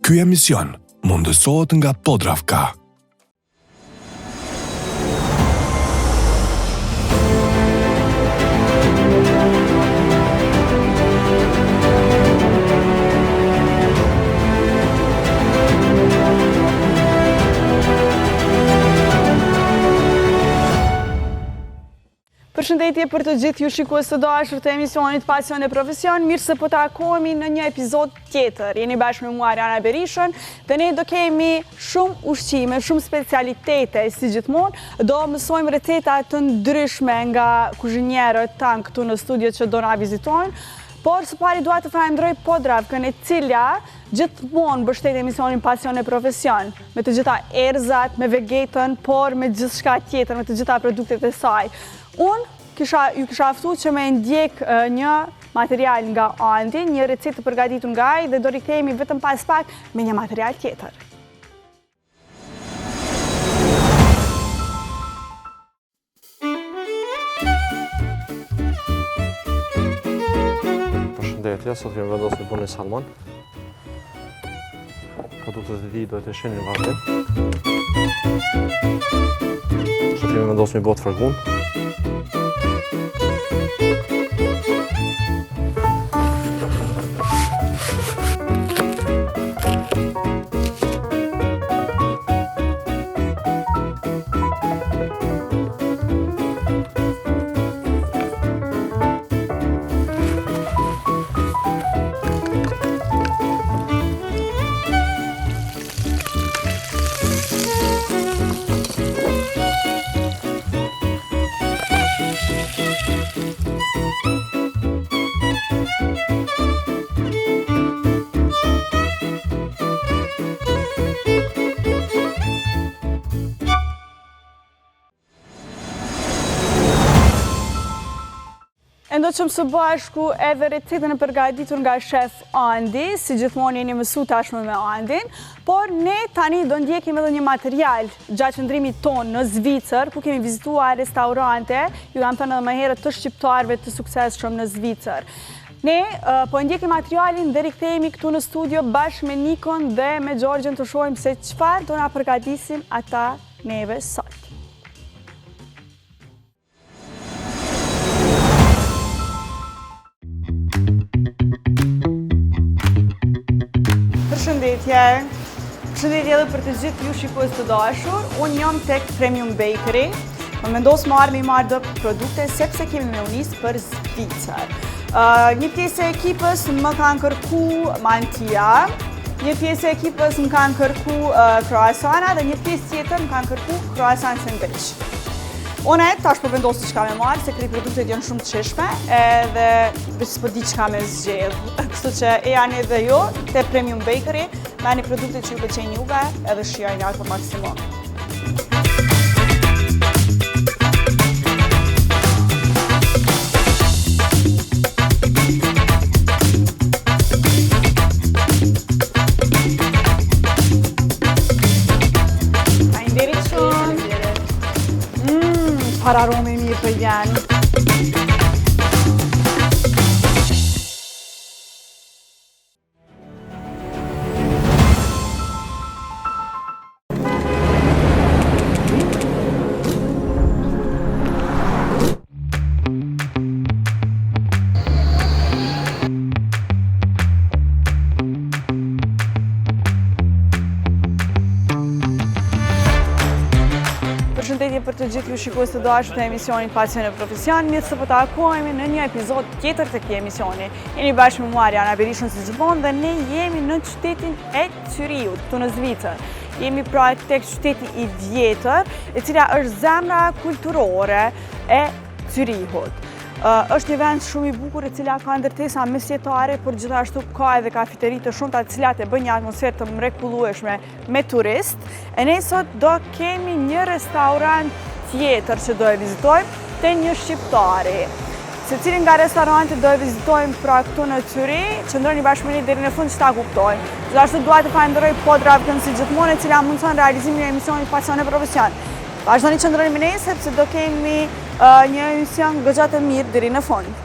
Ky emision mundësohet nga Podravka. Përshëndetje për të gjithë ju shikues të dashur të emisionit Pasion e Profesion, mirë se po takohemi në një epizod tjetër. Jeni bashkë me mua Ariana Berishën dhe ne do kemi shumë ushqime, shumë specialitete, si gjithmonë, do mësojmë receta të ndryshme nga kuzhinierët tanë këtu në studio që do na vizitojnë. Por së pari dua të falenderoj Podravkën, e cila gjithmonë mbështet emisionin Pasion e Profesion, me të gjitha erëzat, me vegetën, por me gjithçka tjetër, me të gjitha produktet e saj. Unë ju kisha ftu që me ndjek një material nga Andi, një recetë të përgatitur nga ai dhe do rikthehemi vetëm pas pak me një material tjetër. Përshëndetje, sot kemi vendosur të bëni salmon. Produktet e tij do të shihni vazhdim. Sot kemi vendosur një botë fërgun. Ndoqëm së bashku edhe recetën e përgatitur nga shef Andi, si gjithmonë jeni mësu tashmë me Andin, por ne tani do ndjekim edhe një material gjatë qëndrimit tonë në Zvicër, ku kemi vizituar restorante, ju kam thënë edhe më herët të shqiptarëve të suksesshëm në Zvicër. Ne po ndjekim materialin dhe rikthehemi këtu në studio bashkë me Nikon dhe me Gjorgjen të shohim se çfarë do na përgatisin ata neve sot. Përshëndetje edhe për të gjithë ju shikues të dashur. Unë jam tek Premium Bakery. Më vendos me marrë dhe produkte sepse kemi me unis për Zvicër. Një pjesë e ekipës më kanë kërku mantia, një pjesë e ekipës më kanë kërku croissana dhe një pjesë tjetër më kanë kërku croissant sandwich. Unë tash po vendos çka me marrë, se këto produktet janë shumë të shishme edhe s'po di çka me zgjedh. Kështu që e janë edhe ju te Premium Bakery, merrni produktet që ju pëlqejnë juve edhe shijojeni ato për maksimum. Para arome mirë për janë. Përshëndetje për të gjithë ju shikues të dashur të emisionit Pasion e Profesion, mirë se po takohemi në një epizod tjetër të këtij emisioni. Jeni bashkë me mua Ariana Berishën si gjithmonë dhe ne jemi në qytetin e Zyriut, këtu në Zvicër. Jemi pra tek qyteti i vjetër, e cila është zemra kulturore e Zyrihut. Është një vend shumë i bukur e cila ka ndërtesa mesjetare, por gjithashtu ka edhe kafeteri të shumta të cilat e bëjnë një atmosferë të mrekullueshme me turist. E ne sot do kemi një restorant tjetër që do e vizitojmë te një shqiptari. Secilin nga restorantet do e vizitojmë pra këtu në Zyri, qëndroni bashkë me ne deri në fund që ta kuptojmë. Gjithashtu dua të falenderoj Podravkën si gjithmonë e cila mundson realizimin e emisionit Pasion e Profesion. Vazhdoni qëndroni me ne sepse do kemi një emision goxha të mirë deri në fund.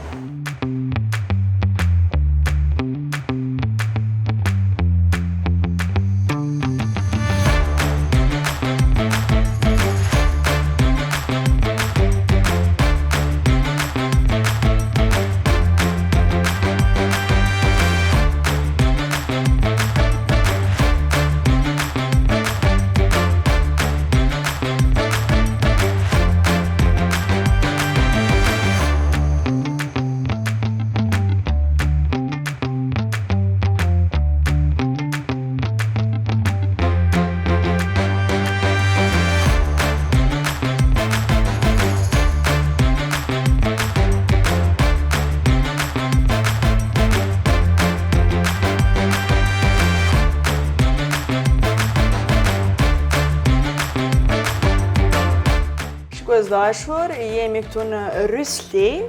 shikues dashur, jemi këtu në Rysli,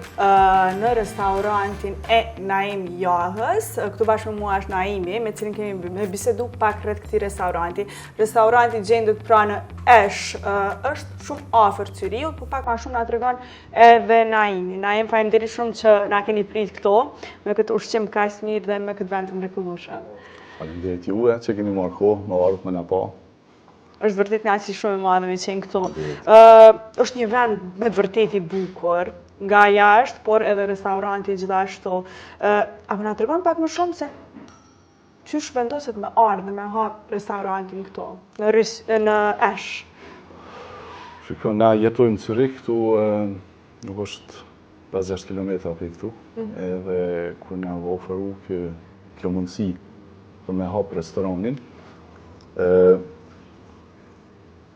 në restorantin e Naim Jahës. Këtu bashkë me mua është Naimi, me cilin kemi me bisedu pak rreth këtij restoranti. Restoranti gjendet pranë Esh, është shumë afër Cyriut, por pak ma shumë na tregon edhe Naimi. Naim, faleminderit shumë që na keni prit këto, me këtë ushqim kaq mirë dhe me këtë vend të mrekullueshëm. Faleminderit juve që keni marrë kohë, më ardhët me na pa. Është vërtet kënaqësi shumë e madhe me qenë këtu. Është një vend me vërtet i bukur nga jashtë, por edhe restoranti gjithashtu. Apo na tregon pak më shumë se qysh vendoset me ardhë dhe me hap restorantin këtu, në Esh? Shiko, na jetojmë në Cyrik, këtu nuk është 5-6 kilometra për këtu. Edhe kur na u oferu kjo mundësi për me hap restoranin,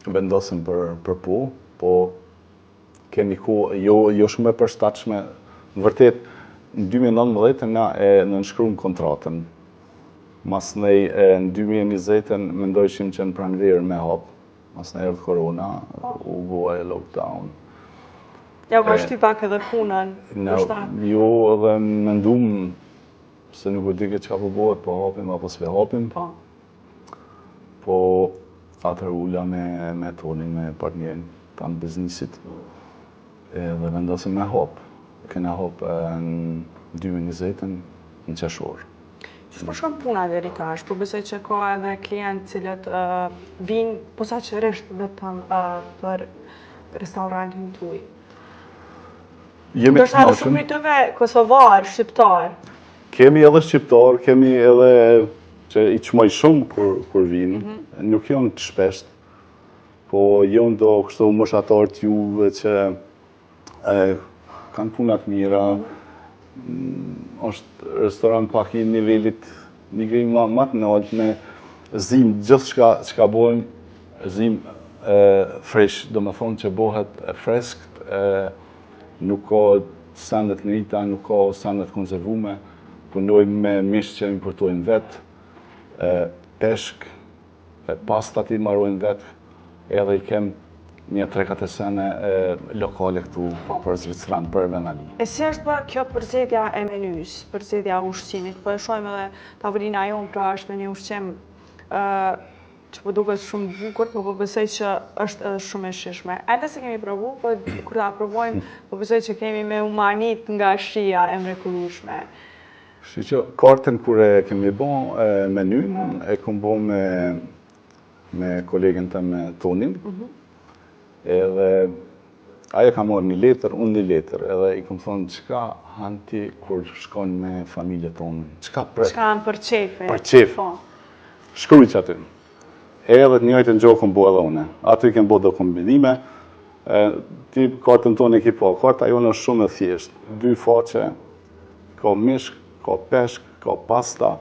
vendosim për po kemi kohë jo shumë e përshtatshme. Në vërtet, në 2019 na e nënshkruam kontratën. Masnej në 2020 mendojshim që në pranverë me hap. Masnej erdhi korona, u bua e lockdown. Ja u shty pak edhe punën. Jo, edhe mendum se nuk e di çka po bëhet, po hapim apo s'pe hapim. Po atër ula me Tonin, me partnerin tanë biznisit, dhe vendosim me hap. Kena hap në 2020 në qeshor. Qysh po shkon puna deri tash? Po besoj që ka edhe klientë cilët vinë posaçërisht vetëm për restorantin tuaj. Jemi të ndoshta edhe shumë prej tyre kosovar, shqiptar. Kemi edhe shqiptar, kemi edhe që i qmoj shumë kur vinë, nuk janë të shpesht, po janë do kështu moshatar t'juve që kanë punat mira, është restoran pak i nivelit më të lartë me zim gjithçka çka bojmë, zim fresh, do me thonë që bohet freskt, nuk ka sandet njëta, nuk ka sandet konservume, punojmë me mish që importojmë vetë, peshk, pastat i marrojnë vetë, edhe i kem një 3-4 sene lokale këtu për Zvicran, për Venali. E si është bërë kjo përzgjedhja e menys, përzgjedhja e ushqimit? Po e shohim edhe tavolina jonë pra është me një ushqim që po duket shumë bukur, po besoj që është edhe shumë e shijshme. Ende se kemi provu, po kur ta provojmë, po besoj që kemi me umanit nga shija e mrekullueshme. Shi që kartën kur e kemi bo menyn, e kom bo me kolegën të me Tonin, edhe ajo ka marrë 1 letër, unë 1 letër, edhe i kom thonë qka hanë ti kur shkon me familje tonë, qka pret? Qka hanë për qefe? Për qef, shkruj që aty. Edhe njëjtën gjohë kom bo edhe une, aty kem bo do kombinime, ti kartën tonë e ki po, karta jonë është shumë e thjeshtë, 2 faqe, ka mishk, ka peshk, ka pasta,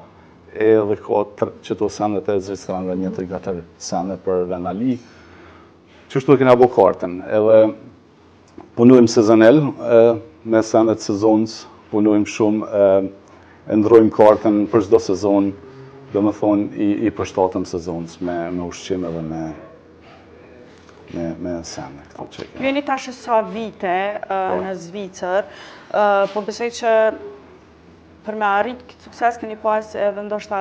edhe ka qëto sandet e Zvicranve, 1-3-4 sandet për Venali. Qështu kena bo kartën, edhe punojmë sezonel, me sandet sezonës, punojmë shumë, ndrojmë kartën për çdo sezon, do me thonë i përshtatëm sezonës me ushqim edhe me sandet. Jeni tash sa vite në Zvicër, po besoj që për me arrit këtë sukses keni pas edhe ndoshta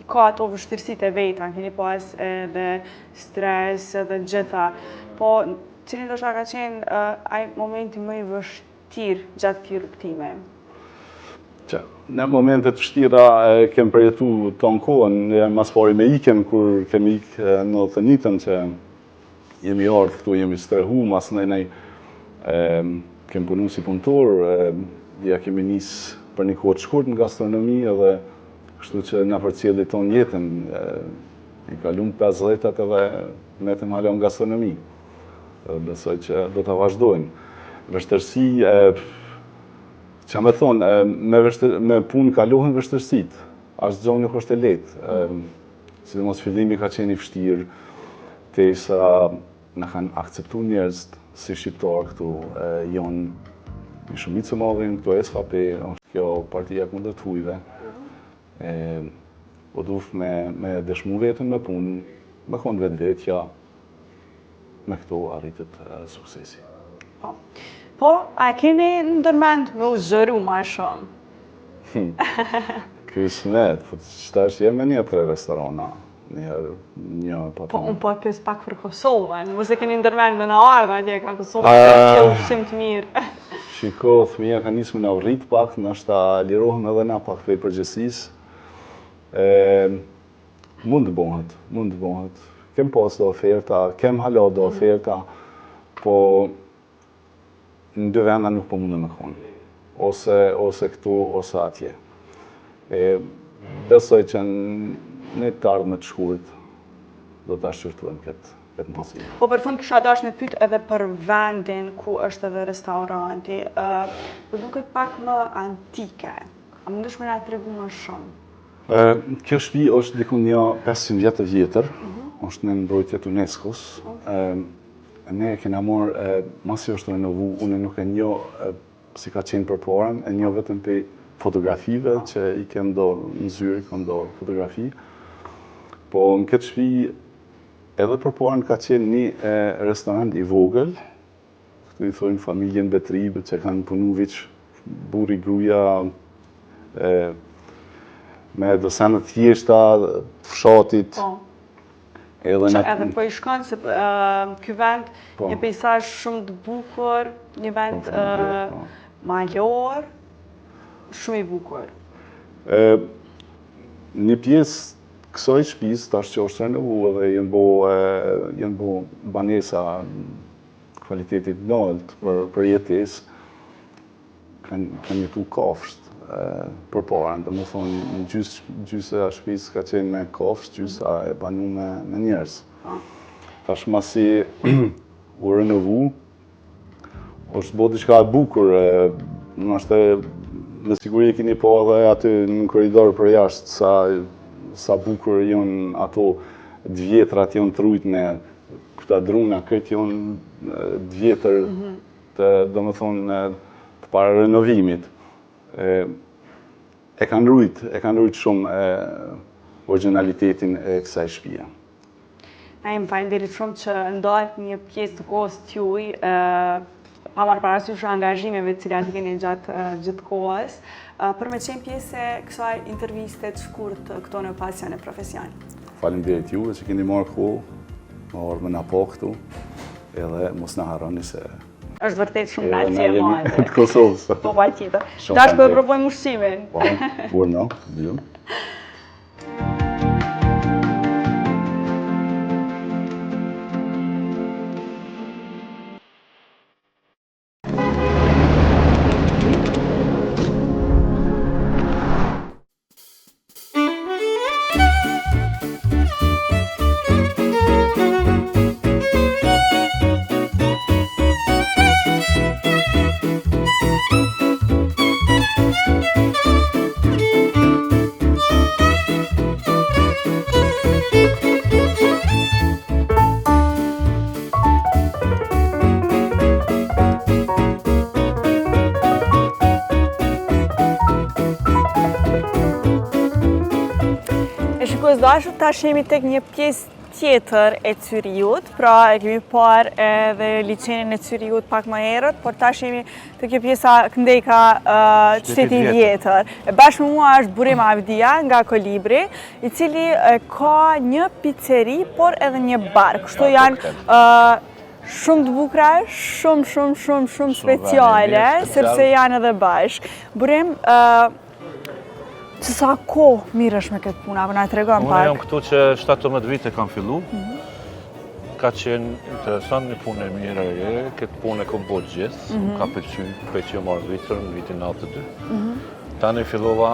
ka ato vështirësitë e veta, keni pas edhe stres edhe gjitha. Po cili ndoshta ka qenë ai momenti më i vështirë gjatë këtij rrugtimi? Në momentet vështira kem përjetu ton kohën, mas pari me ikem kur kemi ikë në 91-ën që jemi ardhë këtu, jemi strehu, mas nej kem punu si punëtor, ja kemi nisë për një kohë të shkurt në gastronomi edhe kështu që na përcjelli ton jetën. I kalum 50-at edhe netëm hala në gastronomi. Besoj që do të vazhdojmë. Vështërsi, që me thonë, me punë kalohën vështërsit. Ashtë gjohë nuk është e letë. Sidomos fillimi ka qenë i vështirë, derisa na kanë akceptu njerëz si shqiptar këtu, janë një shumicë madhe këtu SVP, kjo partia kundër të hujve. Po duhet me dëshmu vetën me punë, me konë vetvetja, me këto arritet suksesi. Po, a keni ndërmend me u zëru ma shumë? Ky smet, po qëtash jem me një 3 restorana. Një pa Po, unë po pës pak për Kosovën, mos e keni ndërmend me në ardhë atje ka Kosovë, që ushqim të mirë. Shiko, fëmija ka nisë me në rrit pak, nështë lirohem edhe na pak prej përgjësisë. Mund të bëhet. Kem pas do oferta, kem hala do oferta, po në dy venda nuk po mundë me konë. Ose këtu, ose atje. Besoj që në të ardhme të shkurit do të ashqyrtuem këtë mundësi. Po për fund kisha dash me pyet edhe për vendin ku është edhe restoranti. Po duket pak më antike. A mundesh me na tregu më shumë? Kjo shtëpi është diku një 500 vjetë vjetër, është në mbrojtje të UNESCO-s. Ne e kena marrë, masi është renovu, unë nuk e njoh si ka qenë përparen, e njoh vetëm për fotografive që i kem dorë në zyri, kam dorë fotografi. Po në këtë shtëpi edhe përparen ka qenë një restorant i vogël, këtu i thojnë familjen Betribe që kanë punu veç burri gruja, me dësenet thjeshta, fshatit. Edhe po i shkon se ky vend një pejsazh shumë të bukur, një vend malor, shumë i bukur. Një pjesë kësaj shtëpisë tash që është renovuar dhe janë bo banesa kvalitetit lartë për jetesë, kanë jetu kafshët përpara, domethënë në gjysë e shtëpisë ka qenë me kafshë, gjysa e banu me njerëz. Tash masi u renovu, është bo diçka e bukur, me siguri e keni po edhe aty në korridor për jashtë sa bukur janë ato të vjetrat janë të rujtne, këta druna, këtë janë të vjetër, domethënë të para renovimit. E kanë rujt shumë originalitetin e kësaj shtëpie. Na jemi falenderit shumë që ndahet një pjesë të kohës t'juaj, pa marrë parasysh angazhimeve të cilat i keni gjatë kohës, për me qenë pjesë e kësaj interviste të shkurt këto në Pasion e Profesion. Falenderit juve që keni marrë kohë, më orë me na po këtu, edhe mos na harroni se është vërtet shumë knaqësi e madhe. Të Kosovës. Po patjetër. Dash po e provojmë ushqimin. Po, burno, bjum. Dashur, tash jemi tek një pjesë tjetër e Cyriut, pra e kemi parë edhe liçenin e Cyriut pak më herët, por tash jemi tek kjo pjesa këndejka qyteti i vjetër. Bashkë me mua është Burim Avdia nga Kolibri, i cili ka një pizzeri, por edhe një bar. Kështu janë shumë të bukura, shumë speciale, sepse janë edhe bashkë. Burim, që sa kohë mirësh me këtë puna, për na tregon pak? Unë jam këtu që 17 vite kam fillu. Ka qenë interesant, një punë e mirë e këtë punë e kom bo gjithë. Ka pëlqy marrë vitër në vitin 92. Tani fillova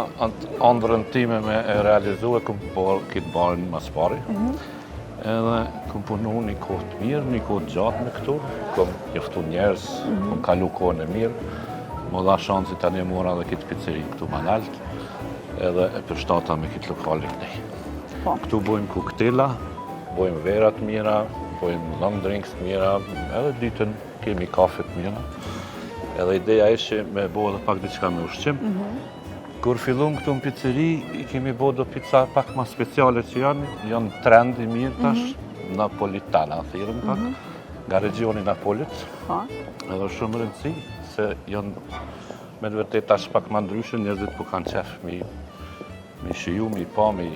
ëndrrën time me e realizu e kom por këtë barin mas pari. Edhe kom punu një kohë të mirë, një kohë të gjatë me këtu. Kom njoftu njerëz, kom kalu kohën e mirë. Më dha shansi tani e mora dhe këtë pizzeri këtu banalt. Edhe e përshtata me këtë lokale kënej. Këtu bojmë koktela, bojmë vera të mira, bojmë long drinks të mira, edhe ditën kemi kafe të mira. Edhe ideja ishte me bo edhe pak diçka me ushqim. Kur fillum këtu në pizzeri, i kemi bo do pizza pak ma speciale që janë trend i mirë tash, napolitana thirëm pak. nga regioni Napolit. Po. Edhe është shumë rëndësi se janë me të vërtet tash pak më ndryshe, njerëzit po kanë qef mi shiju, mi pa, mi...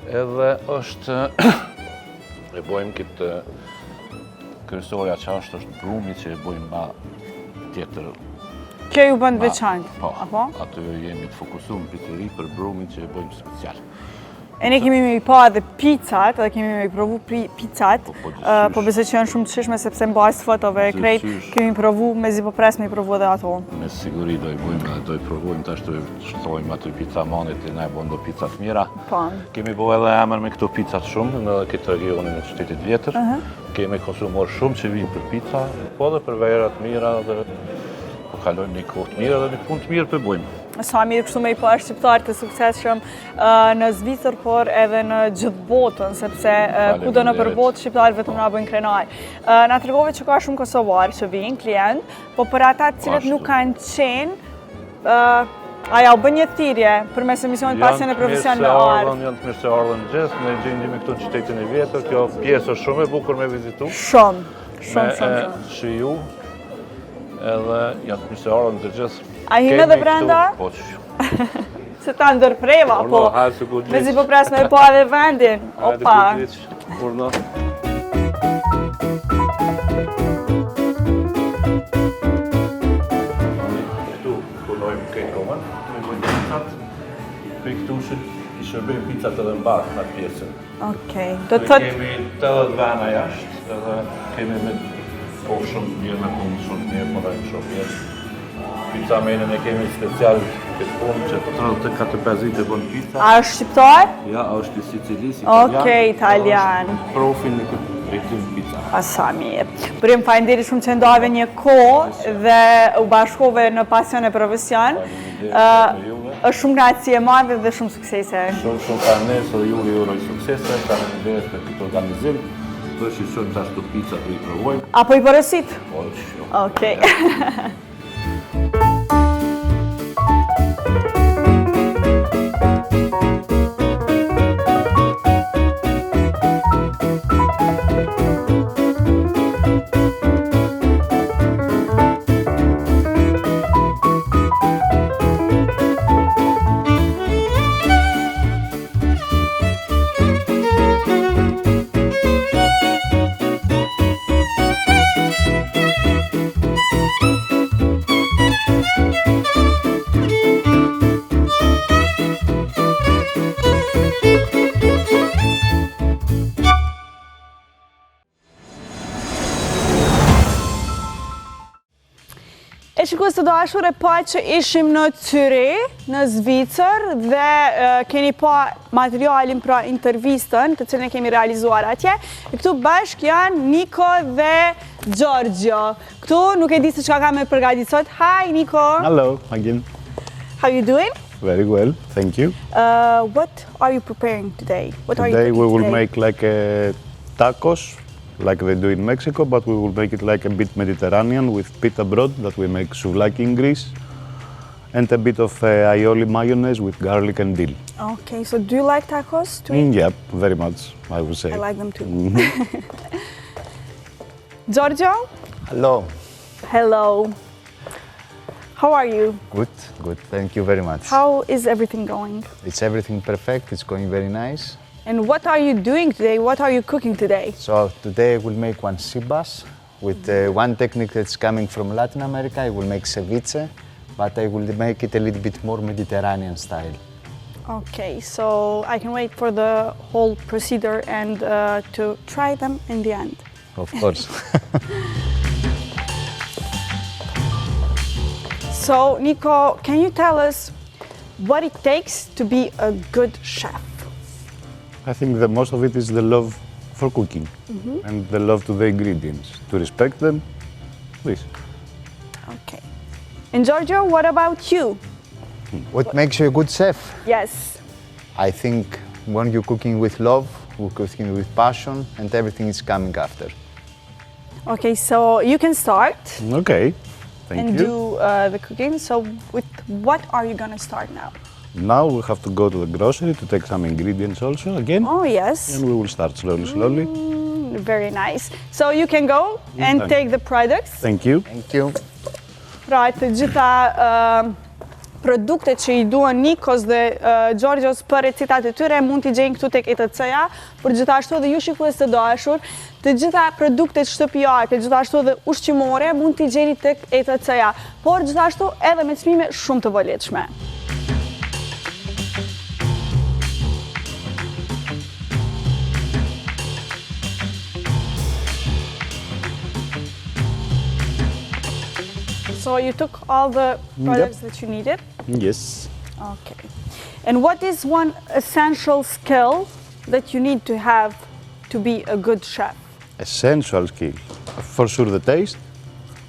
Edhe është... e bojmë këtë kryesorja qashtë është brumi që e bojmë ma tjetër. Kjo ju bën veçantë, Po, apo? aty jemi të fokusuar pitëri për brumin që e bojmë special. E ne kemi mi pa edhe pizzat, edhe kemi mi provu pizzat, po besoj që janë shumë të shishme sepse mbas fotove e krejt, kemi provu, mezi po pres me i provu edhe ato. Me siguri do i bojmë, do i provojmë tash të shtojmë aty pizza manit e na e bën do pizzat mira. Po. Kemi bo edhe emër me këto pizzat shumë në këtë regionin e qytetit vjetër. Kemi konsumor shumë që vinë për pizza, po edhe për verat mira dhe po kalojmë një kohë të mirë dhe një punë të mirë për bojmë. Sa mirë kështu me i pa shqiptarë të suksesshëm në Zvicër, por edhe në gjithë botën, sepse kudo në për botë shqiptarë vetëm na bëjnë krenar. Na tregove që ka shumë kosovarë që vinë, klient, po për ata të cilët nuk kanë qenë, aja u bën një thirrje përmes emisionit Pasja në Profesion me ardhmë. Janë të mirë se ardhën gjithë, ne gjendjemi këtu në qytetin e vjetër, kjo pjesë është shumë e bukur me vizitu. Shumë. Me shiju, edhe janë të mirë se ardhën të gjithë. A hinë edhe brenda? Po që. Se ta ndërpreva, po. Mezi po pres me po edhe vendin. Opa. Urna. Këtu punojmë këtë komën, me bojmë pizzat. Për këtu i shërbejmë pizzat edhe në barë në atë pjesën. Okej. Do të thot... Kemi 80 vena jashtë, edhe kemi me po shumë mirë, me punë shumë mirë, po dhe shumë mirë. Pizza menën e kemi special këtë punë që 34 e bën pizza. A është shqiptar? Ja, është i Sicilis, italian. Okej, italian. Profi në këtë drejtim pizza. A sa mirë. Bërim faleminderit shumë që ndave një kohë dhe u bashkove në Pasjon e Profesion. Është shumë gracie e madhe dhe shumë suksese. Shumë ka nesër ju i uroj suksese, faleminderit për këtë organizim. Do shqiptojmë tash të pizza të i provojmë. Apo i porosit? Po, shumë. Okej. E shikues të dashur, e pa që ishim në Zyri, në Zvicër, dhe keni pa materialin pra intervistën, të cilën e kemi realizuar atje. E këtu bashk janë Niko dhe Giorgio. Këtu nuk e di se çka ka me përgatitur sot. Hi Niko. Hello again. How you doing? Very well, thank you. What are you preparing today? What are you Today cooking we will today? make like tacos, like they do in Mexico, but we will make it like a bit Mediterranean with pita bread that we make souvlaki in Greece, and a bit of aioli mayonnaise with garlic and dill. Okay, so do you like tacos to eat? Yeah, very much, I would say. I like them too. Giorgio? Hello. Hello. How are you? Good, good. Thank you very much. How is everything going? It's everything perfect. It's going very nice. And what are you doing today? What are you cooking today? So today I will make one sea bass with one technique that's coming from Latin America. I will make ceviche, but I will make it a little bit more Mediterranean style. Okay, so I can wait for the whole procedure and to try them in the end. Of course. So, Nico, can you tell us what it takes to be a good chef? I think the most of it is the love for cooking and the love to the ingredients, to respect them, this. Okay. And Giorgio, what about you? What makes you a good chef? Yes. I think when you're cooking with love, you're cooking with passion, and everything is coming after. Okay, so you can start Okay, thank and you. do the cooking. So, with what are you gonna start now? Now we have to go to the grocery to take some ingredients also again. Oh, yes. And we will start slowly. very nice. So you can go and Thank take the products. Thank you. Thank you. Pra, të gjitha produktet që i duan Nikos dhe Gjorgjos për recetat e tyre mund t'i gjejnë këtu tek ETC-ja, por gjithashtu dhe ju shikues të dashur, të gjitha produktet shtëpiake, gjithashtu dhe ushqimore mund t'i gjeni tek ETC-ja, por gjithashtu edhe me çmime shumë të volitshme. So you took all the products that you needed? Yes. Okay. And what is one essential skill that you need to have to be a good chef? Essential skill. For sure the taste,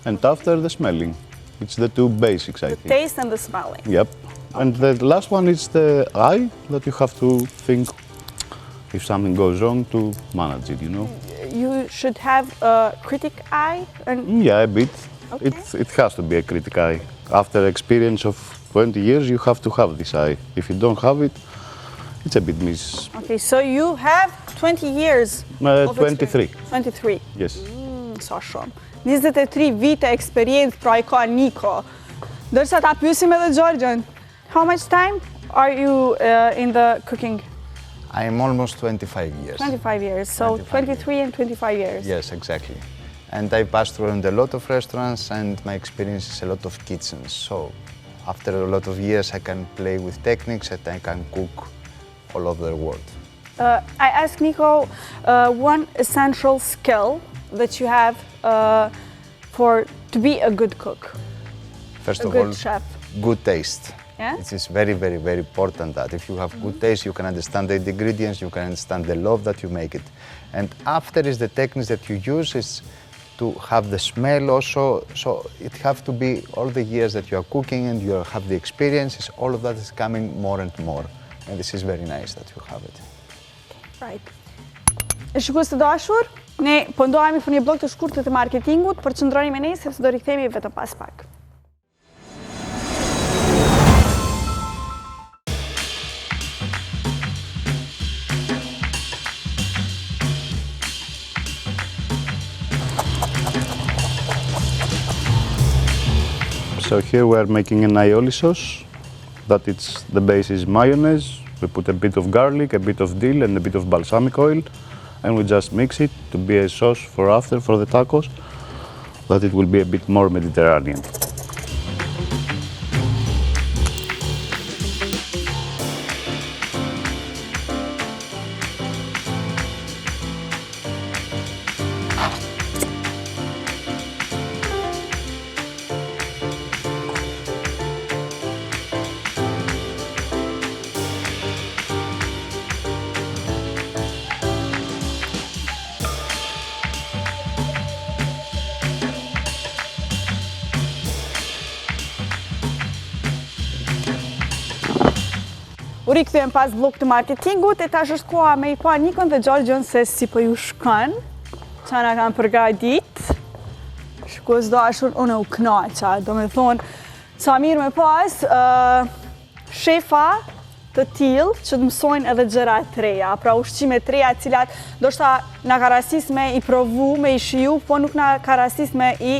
and after the smelling. It's the two basics, I The think. taste and the smelling. Yep. And the last one is the eye, that you have to think if something goes wrong to manage it, you know? You should have a critic eye. And Yeah, a bit. Okay. It has to be a critic eye. After experience of 20 years, you have to have this eye. If you don't have it, it's a bit miss. okay, so you have 20 years of 23. experience. 23. Yes. Sa shumë. 23 vite eksperiencë pra i ka Niko. Ndërsa ta pyesim edhe Gjorgjën. How much time are you in the cooking? I'm almost 25 years. 25 years. So 23 and 25 years. Yes, exactly. And I passed through a lot of restaurants and my experience is a lot of kitchens. So after a lot of years I can play with techniques and I can cook all over the world. I asked Nico one essential skill that you have to be a good cook, First a of good all, chef. good taste. Yeah? It is very, very, very important that if you have good taste, you can understand the ingredients, you can understand the love that you make it. And after is the techniques that you use is to have the smell also. So it have to be all the years that you are cooking and you have the experiences, all of that is coming more and more. And this is very nice that you have it. Right. E shikues të dashur, ne po ndohemi për një blok të shkurtër të marketingut, për qëndroni me ne sepse do rikthehemi vetëm pas pak. So here we are making an aioli sauce. That it's the base is mayonnaise. We put a bit of garlic, a bit of dill, and a bit of balsamic oil, and we just mix it to be a sauce for after for the tacos. That it will be a bit more Mediterranean. U rikthyem pas blok të marketingut, e tash është koha me i pa Nikon dhe Gjorgjën se si po ju shkon, qa na kanë përgadit. Shikues dashur, unë u knaqa, do me thonë, sa mirë me pas shefa të tillë që të mësojnë edhe gjëra të reja, pra ushqime të reja cilat do shta na ka rasis me i provu, me i shiju, po nuk na ka rasis me i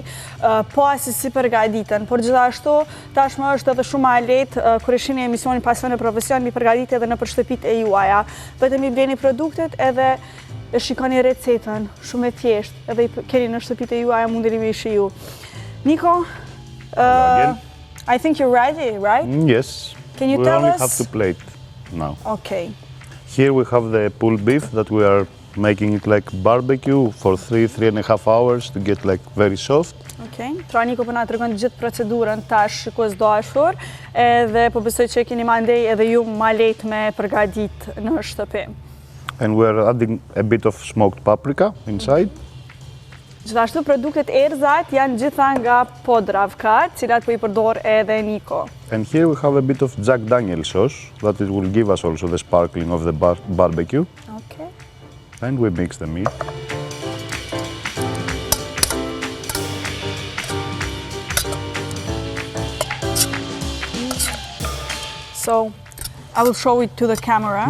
pasi si përgaditen. Por gjithashtu, tashmë është edhe shumë ma lehtë kur e shihni emisionin Pasion e Profesion, mi përgatit edhe në shtëpitë e juaja. Vetëm i bleni produktet edhe e shikoni recetën, shumë e thjeshtë, edhe i keni në shtëpitë e juaja mundeni me i shiju. Nico, I think you're ready, right? Yes. Can you we tell only us? have to plate now. Okay. Here we have the pulled beef that we are making it like barbecue for 3.5 hours to get like very soft. Okay. Pra Niko po na tregon gjithë procedurën tash shikues dashur, edhe po besoj që e keni mandej edhe ju ma lehtë me përgatit në shtëpi. And we are adding a bit of smoked paprika inside. Gjithashtu produktet erëzat janë gjitha nga Podravka, cilat po I përdor edhe Niko. And here we have a bit of Jack Daniel's sauce that it will give us also the sparkling of the barbecue. Okay. And we mix the meat. So, I will show it to the camera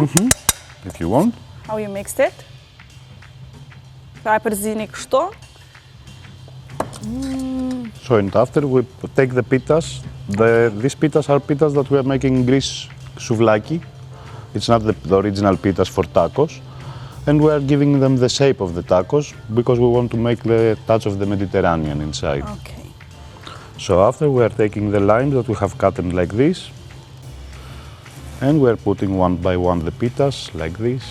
If you want. how you mixed it. Pra e përzini kështu. So and after we take the pitas. These pitas are pitas that we are making in Greece souvlaki. It's not the original pitas for tacos. And we are giving them the shape of the tacos because we want to make the touch of the Mediterranean inside. Okay. So after we are taking the limes that we have cut them like this. And we are putting one by one the pitas like this.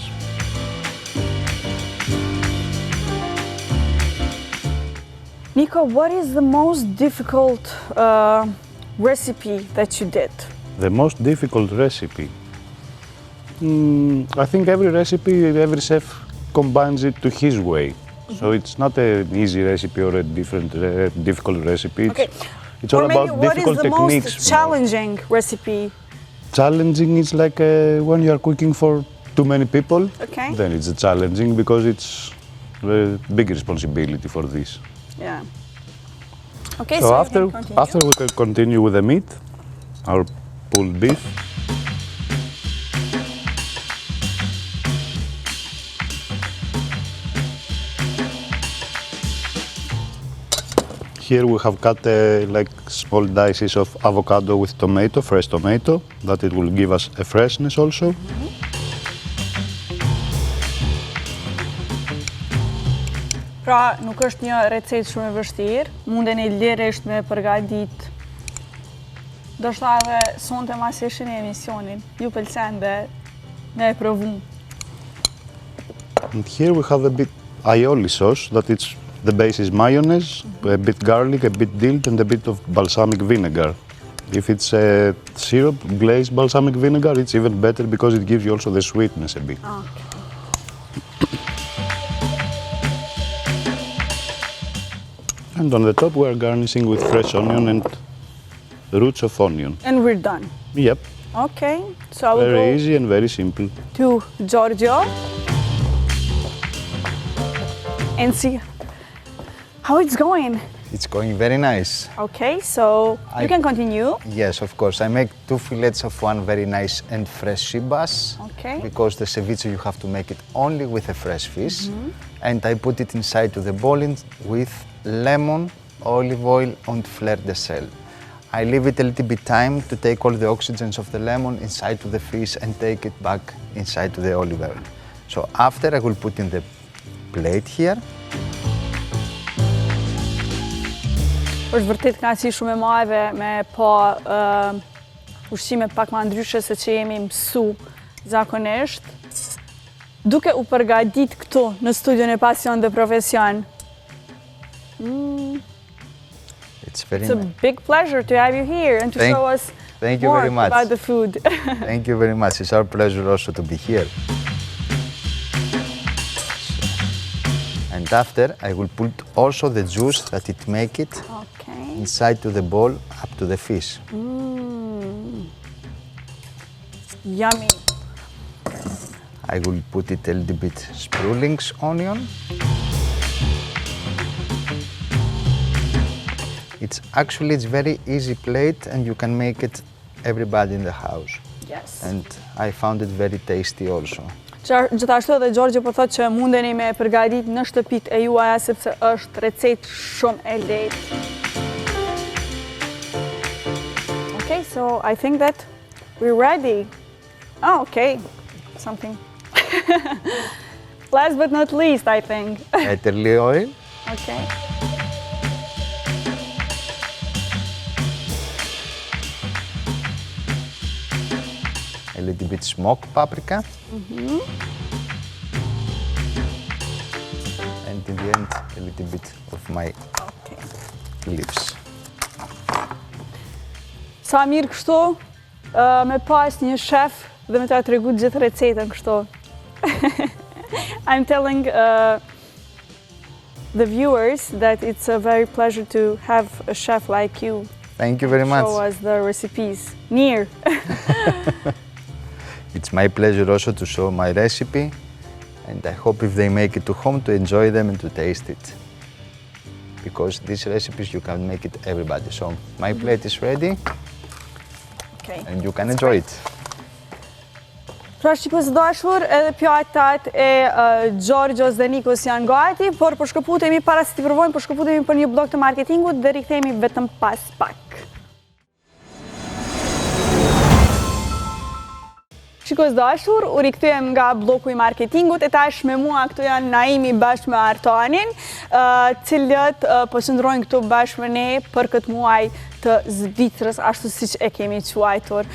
Nico, what is the most difficult recipe that you did? The most difficult recipe? I think every recipe, every chef combines it to his way. So it's not an easy recipe or a difficult recipe. Okay. It's all Or maybe about what is difficult the techniques. most challenging recipe? Challenging is like when you are cooking for too many people. Okay. Then it's challenging because it's a big responsibility for this. Yeah. Okay, So you after can continue. we can continue with the meat, our pulled beef. Here we have cut like small dices of avocado with tomato, fresh tomato, that it will give us a freshness also. Pra, nuk është një recetë shumë e vështirë, mundeni lirisht me përgatit. Do shta edhe sonte mas e shini emisionin, ju pëlqen dhe me e provu. And here we have a bit aioli sauce, that it's the base is mayonnaise, a bit garlic, a bit dill, and a bit of balsamic vinegar. If it's a syrup, glazed balsamic vinegar, it's even better because it gives you also the sweetness a bit. Okay. And on the top we are garnishing with fresh onion and roots of onion. And we're done. Yep, Okay, so I will very go easy and very simple. to Giorgio and see how it's going. It's going very nice. Okay, so you can continue. Yes, of course. I make 2 fillets of one very nice and fresh sea bass. Okay. Because the ceviche you have to make it only with a fresh fish. And I put it inside to the bowl with lemon, olive oil and fleur de sel. I leave it a little bit time to take all the oxygens of the lemon inside to the fish and take it back inside to the olive oil. So after I will put in the plate here. Është vërtet kënaqësi shumë e madhe me pa ushqime pak më ndryshe se që jemi mësu zakonisht. Duke u përgadit këtu në studion e Pasion dhe Profesion. It's very It's a big pleasure to have you here and to show us thank you more very much. about the food. Thank you very much. It's our pleasure also to be here. And after, I will put also the juice that it make it Okay. inside to the bowl up to the fish. Yummy. I will put it a little bit Sprullings onion. It's very easy plate and you can make it everybody in the house. Yes. And I found it very tasty also. Gjithashtu edhe Giorgio po thotë që mundeni me përgatit në shtëpit e juaja sepse është recetë shumë e lehtë. Okay, so I think that we're ready. Oh, okay. Something. Last but not least, I think. Italy oil. Okay. A little bit smoked paprika. And in the end, a little bit of my Okay. leaves. Sa mirë kështu, me pas një shef dhe me ta tregu gjithë recetën kështu. I'm telling the viewers that it's a very pleasure to have a chef like you Thank you very much. show us the recipes near. It's my pleasure also to show my recipe, and I hope if they make it to home to enjoy them and to taste it. Because these recipes you can make it everybody. So my plate is ready Okay. and you can enjoy it. Pra shqipës dashur, edhe pjatat e Gjorgjos dhe Nikos janë gati, por për shkëputemi, para se t'i provojmë, për shkëputemi për një blok të marketingut dhe rikthehemi vetëm pas pak. Shikos dashur, u rikthyem nga bloku i marketingut, e tash me mua këtu janë Naimi bashkë me Artanin, cilët po qëndrojnë këtu bashkë me ne për këtë muaj të Zvicrës, ashtu siç e kemi quajtur.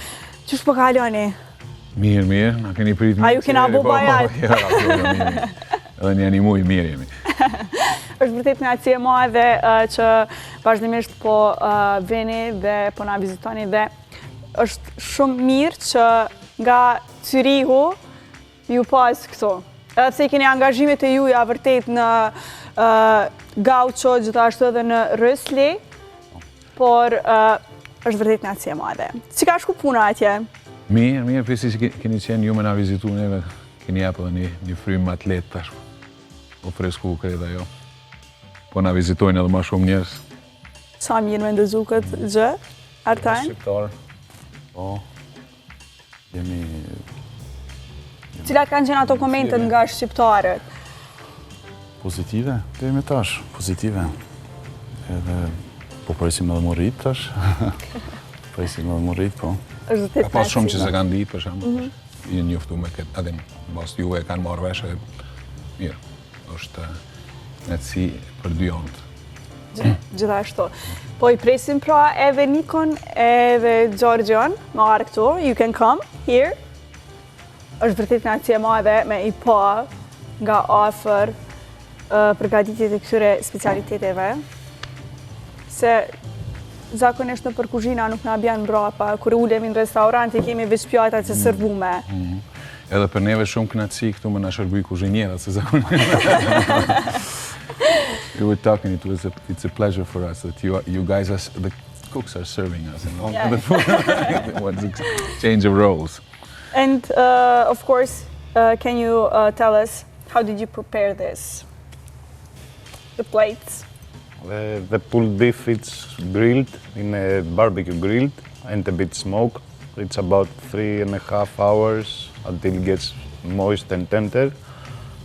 Qysh po kaloni? Mirë, na keni prit mirë. A ju kena bo bajat? Edhe një muj mirë jemi. Është vërtet nga e madhe që vazhdimisht po veni dhe po na vizitoni dhe është shumë mirë që nga Cyrihu ju pas këto. Edhe pse keni angazhimet e juja vërtet në Gaucho, gjithashtu edhe në Rësli, por është vërtet nga e madhe. Si ka shku puna atje? Mirë, presi që keni qenë ju me na vizitu neve, keni japë edhe një frymë atlet tash. Po fresku kreda jo. Po na vizitojnë edhe ma shumë njerëz. Sa mirë me ndëzu këtë gjë, Artan? Shqiptarë. Po. Jemi... Cilat kanë qenë ato komentet nga shqiptarët? Pozitive, të jemi tash, pozitive. Edhe po presim edhe më rrit tash. Presim edhe më rrit, po. Ka pas shumë që se kanë ditë, për shembull. Jeni njoftu me këtë, edhe mbas juve e kanë marrë vesh e mirë. Është netësi për dy anët. Gjithashtu. Po i presim pra edhe Nikon edhe Gjorgjon, më arë këtu, you can come here. Është vërtet nga e madhe me i pa nga afër përgatitjet e këtyre specialiteteve. Se zakonisht në për kuzhina nuk na bjen mbrapa, kur ulemi në restorant i kemi veç pjatat që servume. Edhe për neve shumë kënaqësi këtu me na shërbuj kuzhinierat, se zakonisht. We were talking, it's a pleasure for us that you guys, the cooks are serving us, you know? Yeah. The food, what's exchange of roles. And of course, can you tell us how did you prepare this? The plates? The pulled beef, it's grilled in a barbecue grilled and a bit smoked. It's about 3.5 hours until it gets moist and tender.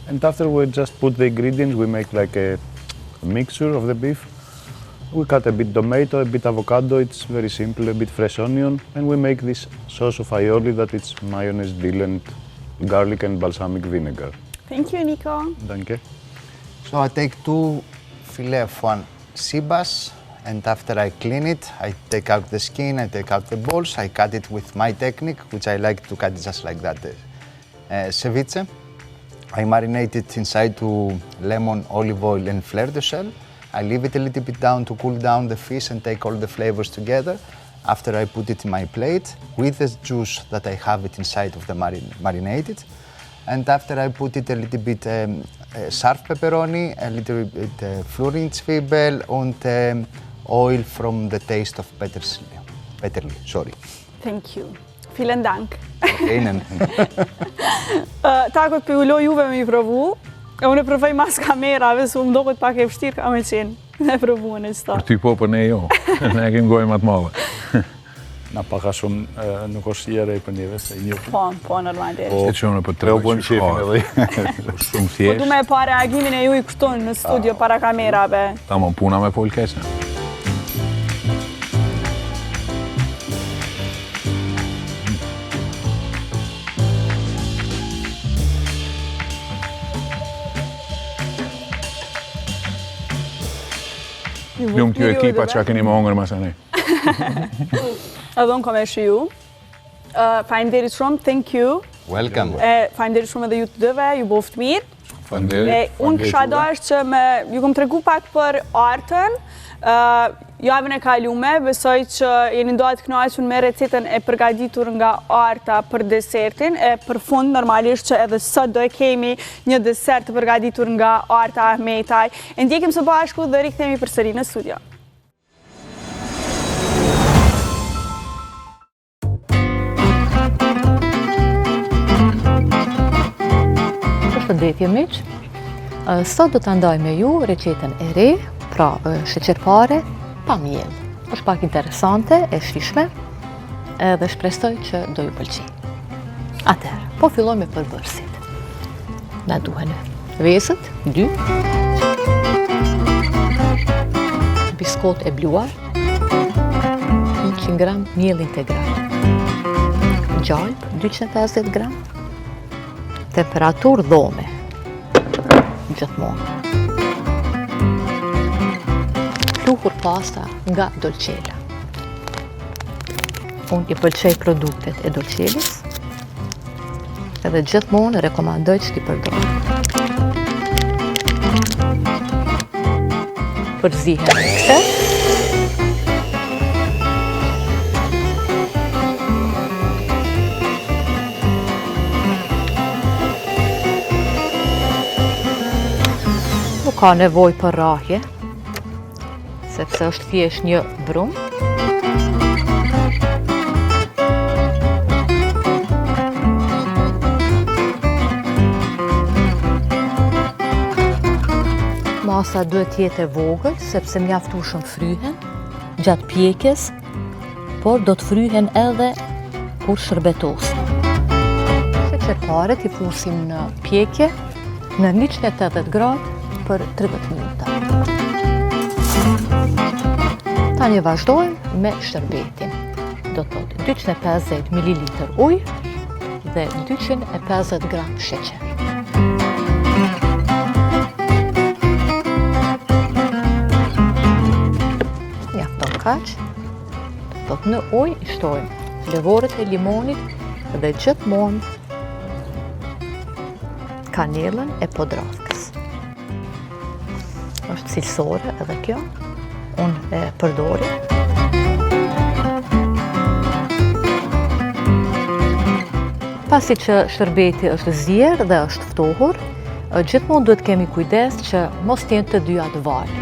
And after we just put the ingredients, we make like a mixture of the beef. We cut a bit tomato, a bit avocado, it's very simple, a bit fresh onion, and we make this sauce of aioli that it's mayonnaise, dill and garlic and balsamic vinegar. Thank you, Nico. Danke. So I take 2 fillet of one sea bass, and after I clean it, I take out the skin, I take out the balls, I cut it with my technique, which I like to cut it just like that, ceviche. I marinate it inside to lemon, olive oil and fleur de sel. I leave it a little bit down to cool down the fish and take all the flavors together. After I put it in my plate with the juice that I have it inside of the marinated. And after I put it a little bit sharp pepperoni, a little bit Florentzwiebel and oil from the taste of peterli, sorry. Thank you. Vielen Dank. Okay, Takot për ullo juve me i provu. Unë e provoj mas kamerave, se më doket pak e vështirë ka me qenë. Ne provuën e sta. Për ty po, për ne jo. Ne kemi gojë më të madhe. Na paka shumë nuk është jere për njeve, se i njëfë. Po, normalisht. Se që unë për të u bojmë qefin edhe. Shumë Po thjesht. du me pa reagimin e ju i kështu në studio para kamerave. Ta më puna me pol keqen. Lumë kjo ekipa që keni më hongër mas anej. Edhe unë kom e shiju. Faleminderit shumë, thank you. welcome. Faleminderit shumë edhe ju të dëve, ju boft mirë. Faleminderit. Unë kisha dashur që ju kom tregu pak për artën. Javën e kalume, besoj që jeni ndohet të kënaqur me recetën e përgatitur nga Arta për desertin. E për fund, normalisht që edhe sot do e kemi një desert të përgatitur nga Arta Ahmetaj. E ndjekim së bashku dhe rikthehemi përsëri në studio. Përshëndetje miq. Sot do të ndaj me ju recetën e re, pra sheqerpare pa miell. Është pak interesante, e shijshme, dhe shpresoj që do ju pëlqej. Atëherë, po filloj me përbërësit. Na duhen vezët, 2, biskot e bluar, 100 gram miell integral, gjalp 250 gram, temperaturë dhome, gjithmonë. Pluhur pasta nga Dolcella. Unë i pëlqej produktet e Dolcellis, edhe gjithmonë rekomandoj që t'i përdor. Përzihen me mikser. Nuk ka nevoj për rrahje, sepse është thjesht një brumë. Masa duhet jetë e vogël, sepse mjaftueshëm fryhen gjatë pjekjes, por do të fryhen edhe kur shërbetosen. Sheqerparet i fusim në pjekje në 180 gradë për 30 minuta. Tani vazhdojmë me shërbetin. Do të thotë 250 ml ujë dhe 250 gram sheqer. Kaq, do të thotë në ujë i shtojmë lëvorët e limonit dhe gjithmonë kanelën e podravkës. Është cilësore edhe kjo, unë e përdori. Pasi që shërbeti është zier dhe është ftohur, gjithmonë duhet kemi kujdes që mos t'jenë të dyja të valë.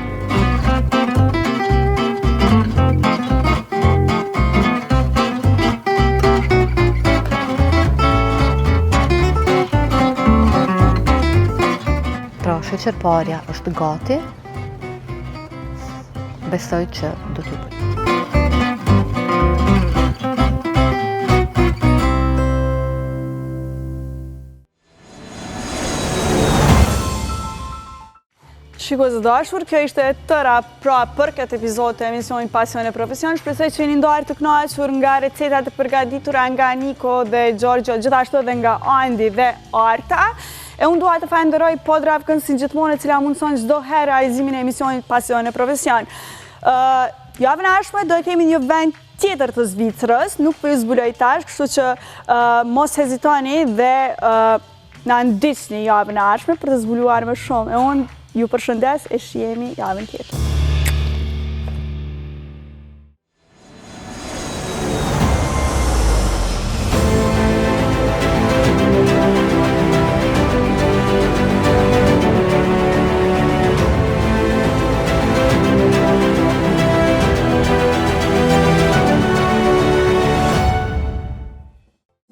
Sheqerparja është gati, besoj që do t'ju bëj. Shikues të dashur, kjo ishte tëra pra për këtë epizod të emisionit Pasion e Profesion. Shpresoj që jeni ndarë të kënaqur nga recetat e përgatitura nga Niko dhe Giorgio, gjithashtu edhe nga Andi dhe Arta. E unë duha të falenderoj Podravkën si gjithmonë e cila mundëson çdo herë realizimin e emisionit Pasion e Profesion. Javën e ardhshme do kemi një vend tjetër të Zvicrës, nuk po ju zbuloj tash, kështu që mos hezitoni dhe na ndiqni javën e ardhshme për të zbuluar më shumë. E unë ju përshëndes e shihemi javën tjetër.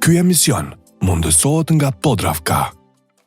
Ky emision mundësohet nga Podravka.